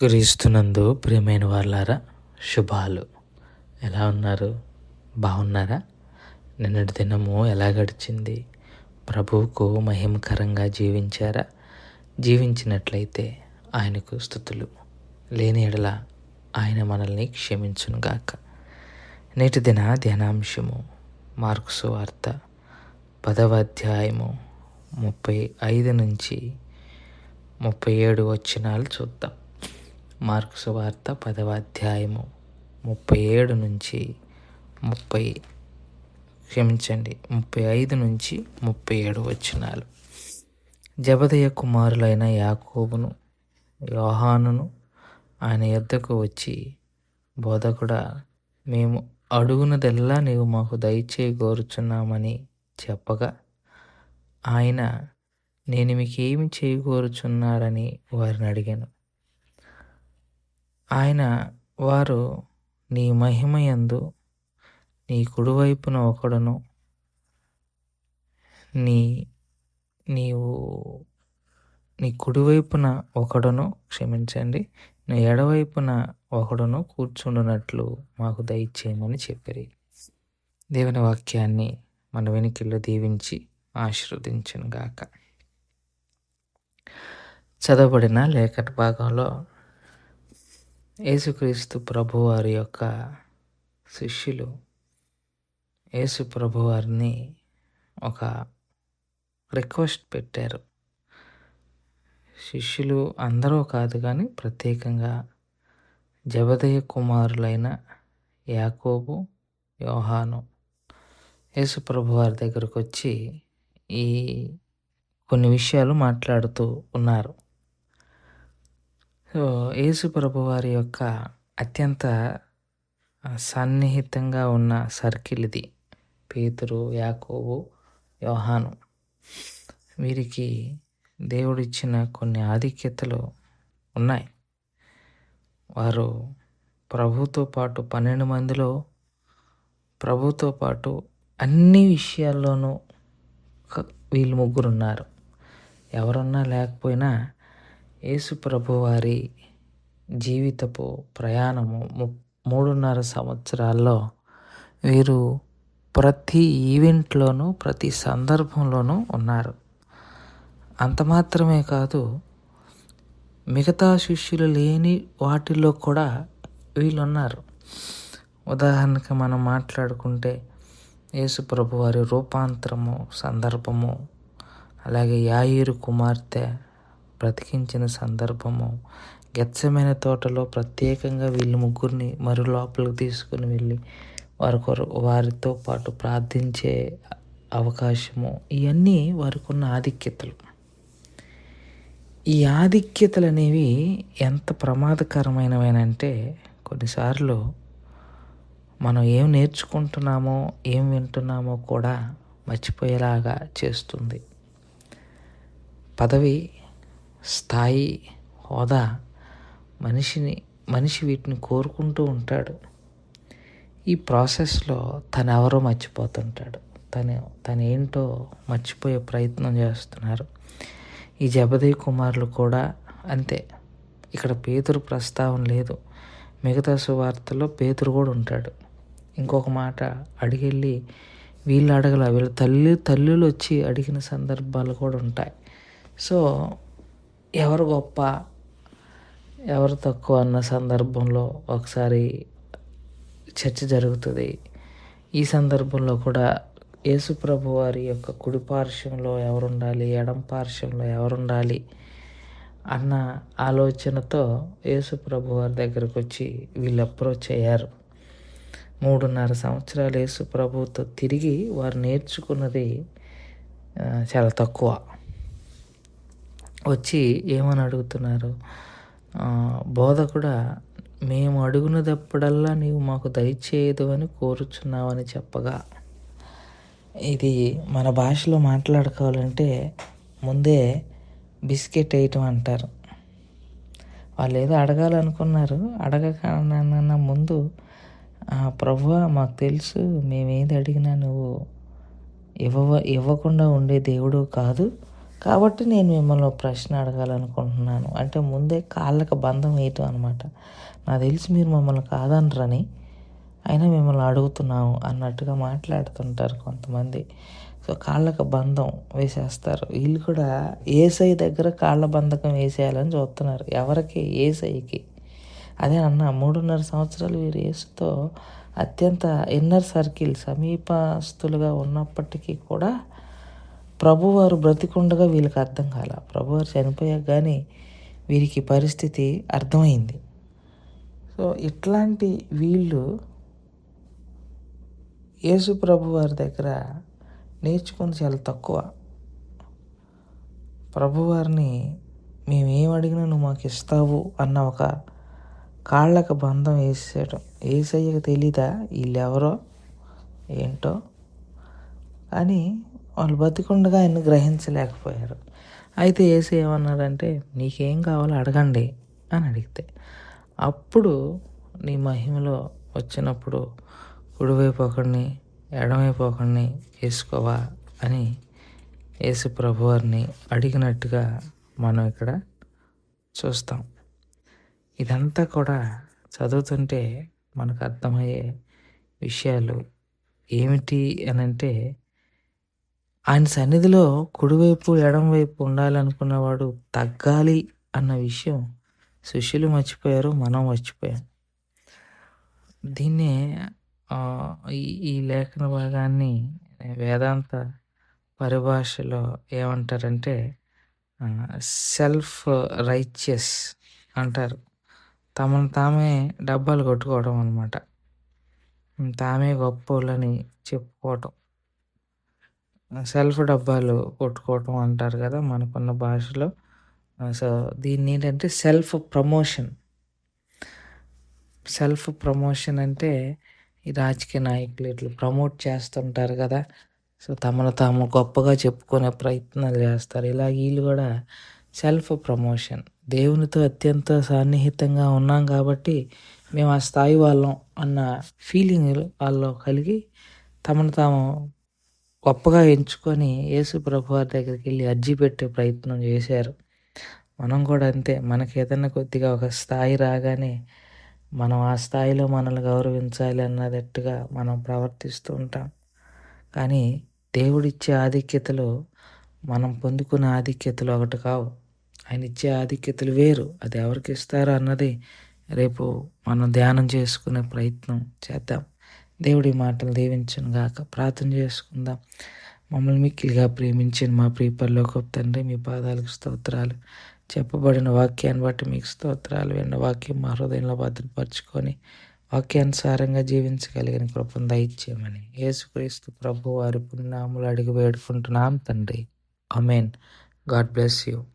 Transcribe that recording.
క్రీస్తునందు ప్రియమైన వాళ్ళారా, శుభాలు. ఎలా ఉన్నారు? బాగున్నారా? నిన్నటి దినము ఎలా గడిచింది? ప్రభువుకు మహిమకరంగా జీవించారా? జీవించినట్లయితే ఆయనకు స్తుతులు. లేని ఎడల ఆయన మనల్ని క్షమించునుగాక. నేటి దిన ధ్యానాంశము మార్కు సువార్త 10వ అధ్యాయము 35 నుంచి 37 వచనాలు చూద్దాం. మార్కు సువార్త 10వ అధ్యాయము 37 నుంచి 35 నుంచి 37 వచనాలు. జెబెదయి కుమారులైన యాకోబును యోహానును ఆయన యొద్దకు వచ్చి, బోధకుడా, మేము అడుగునదెల్లా నీవు మాకు దయచేయగోరుచున్నామని చెప్పగా, ఆయన, నేను మీకేమి చేయగోరుచున్నారని వారిని అడిగాను. వారు, నీ మహిమయందు నీ కుడివైపున ఒకడును నీ కుడివైపున ఒకడును నీ ఎడవైపున ఒకడును కూర్చుండునట్లు మాకు దయచేయమని చెప్పిరి. దేవుని వాక్యాన్ని మన వెనుకల్లో దీవించి ఆశీర్వదించునుగాక. చదవబడిన లేఖన భాగంలో యేసుక్రీస్తు ప్రభువారి యొక్క శిష్యులు యేసు ప్రభువారిని ఒక రిక్వెస్ట్ పెట్టారు. శిష్యులు అందరూ కాదు కానీ ప్రత్యేకంగా జెబెదయి కుమారులైన యాకోబు, యోహాను యేసు ప్రభువారి దగ్గరకు వచ్చి ఈ కొన్ని విషయాలు మాట్లాడుతూ ఉన్నారు. యేసు ప్రభువారి యొక్క అత్యంత సన్నిహితంగా ఉన్న సర్కిల్ ఇది. పేతురు, యాకోబు, యోహాను. వీరికి దేవుడిచ్చిన కొన్ని ఆధిక్యతలు ఉన్నాయి. వారు ప్రభుతో పాటు 12 మందిలో ప్రభుతో పాటు అన్ని విషయాల్లోనూ వీళ్ళు ముగ్గురు ఉన్నారు. ఎవరున్నా లేకపోయినా యేసు ప్రభువారి జీవితపు ప్రయాణము 3.5 సంవత్సరాల్లో వీరు ప్రతి ఈవెంట్లోనూ ప్రతి సందర్భంలోనూ ఉన్నారు. అంత మాత్రమే కాదు, మిగతా శిష్యులు లేని వాటిల్లో కూడా వీళ్ళు ఉన్నారు. ఉదాహరణకి మనం మాట్లాడుకుంటే యేసు ప్రభువారి రూపాంతరము సందర్భము, అలాగే యాయీరు కుమార్తె బ్రతికించిన సందర్భము, గెత్సెమనే తోటలో ప్రత్యేకంగా వీళ్ళు ముగ్గురిని మరి లోపలికి తీసుకుని వెళ్ళి వారితో పాటు ప్రార్థించే అవకాశము, ఇవన్నీ వారికి ఉన్న ఆధిక్యతలు. ఈ ఆధిక్యతలు అనేవి ఎంత ప్రమాదకరమైనవేనంటే, కొన్నిసార్లు మనం ఏం నేర్చుకుంటున్నామో ఏం వింటున్నామో కూడా మర్చిపోయేలాగా చేస్తుంది. పదవి, స్థాయి, హోదా, మనిషి వీటిని కోరుకుంటూ ఉంటాడు. ఈ ప్రాసెస్లో తనెవరో మర్చిపోతుంటాడు. తనేంటో మర్చిపోయే ప్రయత్నం చేస్తున్నారు. ఈ జెబెదయి కుమారులు కూడా అంతే. ఇక్కడ పేతురు ప్రస్తావన లేదు. మిగతా సువార్తలో పేతురు కూడా ఉంటాడు. ఇంకొక మాట అడిగెళ్ళి వీళ్ళు వీళ్ళ తల్లులు వచ్చి అడిగిన సందర్భాలు కూడా ఉంటాయి. సో ఎవరు గొప్ప ఎవరు తక్కువ అన్న సందర్భంలో ఒకసారి చర్చ జరుగుతుంది. ఈ సందర్భంలో కూడా యేసు ప్రభు వారి యొక్క కుడి పార్శ్వంలో ఎవరుండాలి, ఎడం పార్శ్వంలో ఎవరుండాలి అన్న ఆలోచనతో యేసు ప్రభు వారి దగ్గరకు వచ్చి వీళ్ళు అప్రోచ్ అయ్యారు. 3.5 సంవత్సరాలు యేసు ప్రభువుతో తిరిగి వారు నేర్చుకున్నది చాలా తక్కువ. వచ్చి ఏమని అడుగుతున్నారు? బోధకుడా, మేము అడుగునదప్పుడల్లా నీవు మాకు దయచేయదు అని కోరుచున్నావని చెప్పగా, ఇది మన భాషలో మాట్లాడుకోవాలంటే ముందే బిస్కెట్ వేయటం అంటారు. వాళ్ళు ఏదో అడగాలనుకున్నారు, అడగకన్నా ముందు, ప్రభువా, మాకు తెలుసు మేమేది అడిగినా నువ్వు ఇవ్వకుండా ఉండే దేవుడు కాదు, కాబట్టి నేను మిమ్మల్ని ఒక ప్రశ్న అడగాలనుకుంటున్నాను. అంటే ముందే కాళ్ళకి బంధం వేయటం అనమాట. నాకు తెలిసి మీరు మమ్మల్ని కాదనరని, అయినా మిమ్మల్ని అడుగుతున్నాము అన్నట్టుగా మాట్లాడుతుంటారు కొంతమంది. సో, కాళ్ళకి బంధం వేసేస్తారు. వీళ్ళు కూడా యేసయ్య దగ్గర కాళ్ళ బంధకం వేసేయాలని చూస్తున్నారు. ఎవరికి? యేసయ్యకి. అదే అన్న 3.5 సంవత్సరాలు వీరు యేసుతో అత్యంత ఇన్నర్ సర్కిల్ సమీపస్తులుగా ఉన్నప్పటికీ కూడా ప్రభువారు బ్రతికుండగా వీళ్ళకి అర్థం కాల. ప్రభువారు చనిపోయాక కానీ వీరికి పరిస్థితి అర్థమైంది. సో, ఇట్లాంటి వీళ్ళు యేసు ప్రభువారి దగ్గర నేర్చుకుంది చాలా తక్కువ. ప్రభువారిని మేమేం అడిగినా నువ్వు మాకు ఇస్తావు అన్న ఒక కాళ్ళకు బంధం వేసేయడం. యేసయ్యకి తెలీదా వీళ్ళెవరో ఏంటో? కానీ వాళ్ళు బతికుండగా ఆయన్ని గ్రహించలేకపోయారు. అయితే యేసయ్య ఏమన్నాడంటే, నీకేం కావాలో అడగండి అని అడిగితే, అప్పుడు నీ మహిమలో వచ్చినప్పుడు కుడివైపు ఒకడిని ఎడమవైపు ఒకడిని వేసుకోవా అని యేసు ప్రభువారిని అడిగినట్టుగా మనం ఇక్కడ చూస్తాం. ఇదంతా కూడా చదువుతుంటే మనకు అర్థమయ్యే విషయాలు ఏమిటి అనంటే, ఆయన సన్నిధిలో కుడివైపు ఎడమవైపు ఉండాలనుకున్నవాడు తగ్గాలి అన్న విషయం శిష్యులు మర్చిపోయారు, మనం మర్చిపోయాం. దీన్నే ఈ లేఖన భాగాన్ని వేదాంత పరిభాషలో ఏమంటారంటే సెల్ఫ్ రైచియస్ అంటారు. తమను తామే డబ్బాలు కొట్టుకోవడం అనమాట. తామే గొప్పోళ్ళని చెప్పుకోవటం. సెల్ఫ్ డబ్బాలు కొట్టుకోవటం అంటారు కదా మనకున్న భాషలో. సో, దీన్ని ఏంటంటే సెల్ఫ్ ప్రమోషన్ అంటే ఈ రాజకీయ నాయకులు ఇట్లా ప్రమోట్ చేస్తుంటారు కదా. సో, తమను తాము గొప్పగా చెప్పుకునే ప్రయత్నాలు చేస్తారు. ఇలా వీళ్ళు కూడా సెల్ఫ్ ప్రమోషన్. దేవునితో అత్యంత సన్నిహితంగా ఉన్నాం కాబట్టి మేము ఆ స్థాయి వాళ్ళం అన్న ఫీలింగ్ వాళ్ళలో కలిగి తమను తాము గొప్పగా ఎంచుకొని యేసు ప్రభువారి దగ్గరికి వెళ్ళి అర్జీ పెట్టే ప్రయత్నం చేశారు. మనం కూడా అంతే. మనకి ఏదైనా కొద్దిగా ఒక స్థాయి రాగానే మనం ఆ స్థాయిలో మనల్ని గౌరవించాలి అన్నదట్టుగా మనం ప్రవర్తిస్తూ ఉంటాం. కానీ దేవుడిచ్చే ఆధిక్యతలు మనం పొందుకునే ఆధిక్యతలు ఒకటి కావు. ఆయన ఇచ్చే ఆధిక్యతలు వేరు. అది ఎవరికి ఇస్తారో అన్నది రేపు మనం ధ్యానం చేసుకునే ప్రయత్నం చేద్దాం. దేవుడి మాటలు దీవించును గాక. ప్రార్థన చేసుకుందాం. మమ్మల్ని మిక్కిలిగా ప్రేమించిన మా ప్రియ పరలోకపు తండ్రి, మీ పాదాలకు స్తోత్రాలు. చెప్పబడిన వాక్యాన్ని బట్టి మీకు స్తోత్రాలు. విన్న వాక్యం మా హృదయంలో భద్రపరుచుకొని వాక్యానుసారంగా జీవించగలిగిన కృపను దయచేయమని యేసుక్రీస్తు ప్రభు వారి పుణ్యనామములో అడిగి వేడుకుంటున్నాం తండ్రి. ఆమేన్. God bless you.